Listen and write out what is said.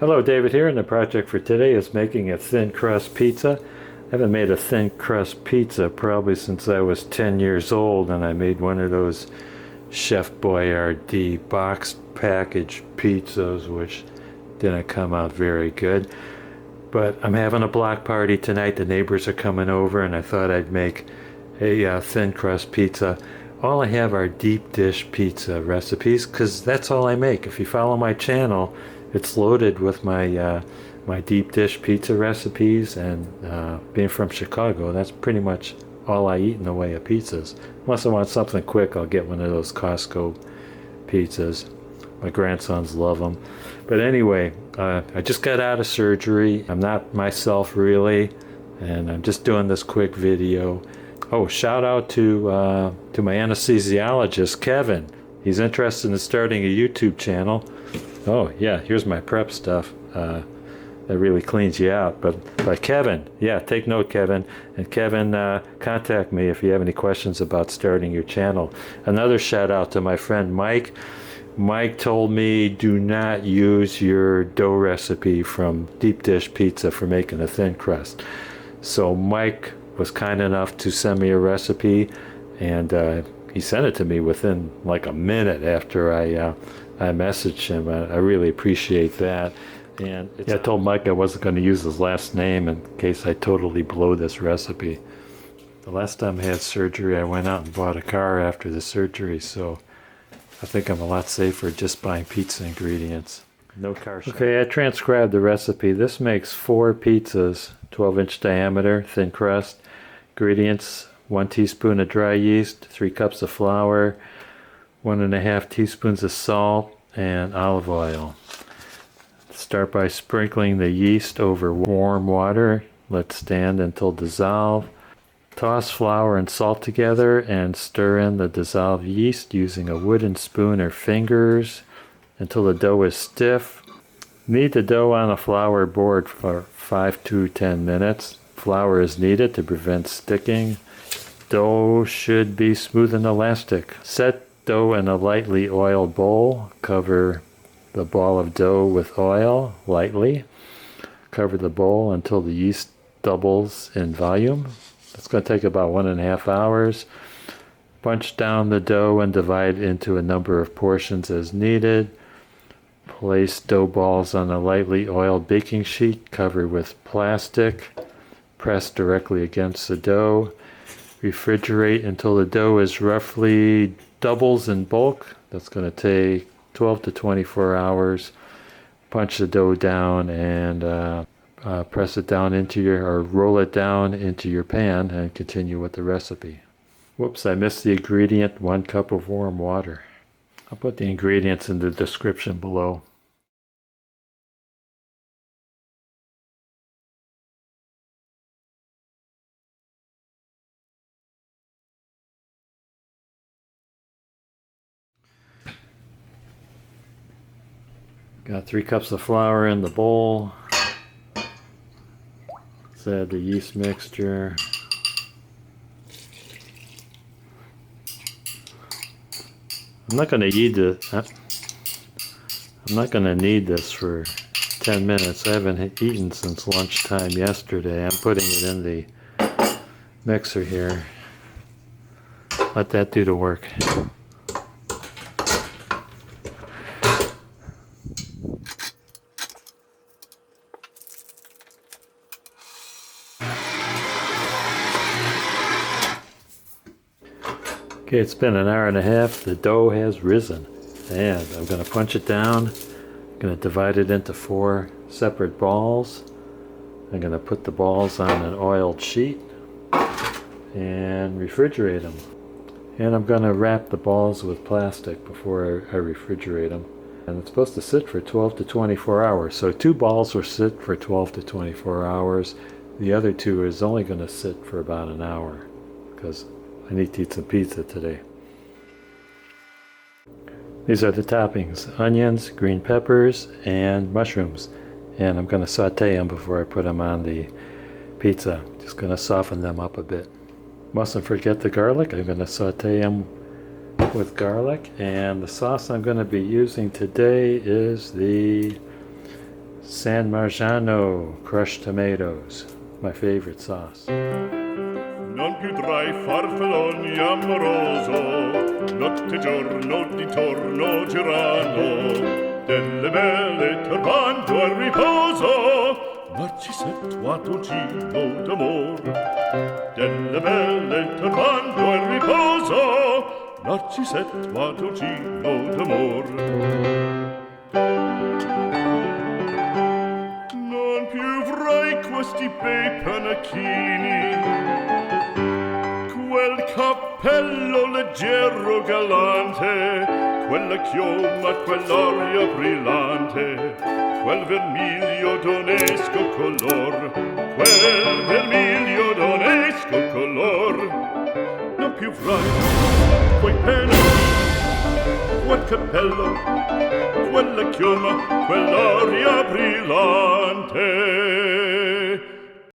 Hello, David here, and the project for today is making a thin crust pizza. I haven't made a thin crust pizza probably since I was 10 years old, and I made one of those Chef Boyardee box package pizzas, which didn't come out very good. But I'm having a block party tonight. The neighbors are coming over, and I thought I'd make a thin crust pizza. All I have are deep dish pizza recipes because that's all I make. If you follow my channel, it's loaded with my my deep dish pizza recipes, and being from Chicago, that's pretty much all I eat in the way of pizzas. Unless I want something quick, I'll get one of those Costco pizzas. My grandsons love them. But anyway, I just got out of surgery. I'm not myself really, and I'm just doing this quick video. Oh, shout out to my anesthesiologist, Kevin. He's interested in starting a YouTube channel. Oh yeah, here's my prep stuff. That really cleans you out. But Kevin, yeah, take note, Kevin. And Kevin, contact me if you have any questions about starting your channel. Another shout out to my friend Mike. Mike told me do not use your dough recipe from deep dish pizza for making a thin crust. So Mike was kind enough to send me a recipe, and he sent it to me within like a minute after I messaged him. I really appreciate that. And I told Mike I wasn't going to use his last name in case I totally blow this recipe. The last time I had surgery, I went out and bought a car after the surgery, so I think I'm a lot safer just buying pizza ingredients. No car shop. Okay, I transcribed the recipe. This makes 4 pizzas, 12-inch diameter, thin crust. Ingredients: 1 teaspoon of dry yeast, 3 cups of flour, 1.5 teaspoons of salt, and olive oil. Start by sprinkling the yeast over warm water. Let stand until dissolved. Toss flour and salt together and stir in the dissolved yeast using a wooden spoon or fingers until the dough is stiff. Knead the dough on a flour board for 5 to 10 minutes. Flour is needed to prevent sticking. Dough should be smooth and elastic. Set dough in a lightly oiled bowl. Cover the ball of dough with oil lightly. Cover the bowl until the yeast doubles in volume. That's going to take about 1.5 hours. Punch down the dough and divide into a number of portions as needed. Place dough balls on a lightly oiled baking sheet. Cover with plastic. Press directly against the dough. Refrigerate until the dough is roughly doubles in bulk. That's going to take 12 to 24 hours. Punch the dough down and press it down into or roll it down into your pan and continue with the recipe. Whoops, I missed the ingredient: 1 cup of warm water. I'll put the ingredients in the description below. Got 3 cups of flour in the bowl. Let's add the yeast mixture. I'm not going to knead this for 10 minutes. I haven't eaten since lunchtime yesterday. I'm putting it in the mixer here. Let that do the work. Okay, it's been an hour and a half. The dough has risen, and I'm going to punch it down. I'm going to divide it into 4 separate balls. I'm going to put the balls on an oiled sheet and refrigerate them. And I'm going to wrap the balls with plastic before I refrigerate them. And it's supposed to sit for 12 to 24 hours. So 2 balls will sit for 12 to 24 hours. The other 2 is only going to sit for about an hour because I need to eat some pizza today. These are the toppings: onions, green peppers, and mushrooms. And I'm going to saute them before I put them on the pizza. Just going to soften them up a bit. Mustn't forget the garlic. I'm going to saute them with garlic. And the sauce I'm going to be using today is the San Marzano crushed tomatoes, my favorite sauce. Non più tra i farfalloni amoroso, notte e giorno d'intorno girano, delle belle turbando al riposo, Narcisetto Adugino d'amor. Delle belle turbando al riposo, Narcisetto Adugino d'amor. Non più avrai questi bei panacchini, quel cappello leggero galante, quella chioma, quell'aria brillante, quel vermiglio d'onesco color, quel vermiglio d'onesco color. Non più avrai quei penachini, quel cappello, quella chioma, quell'aria brillante.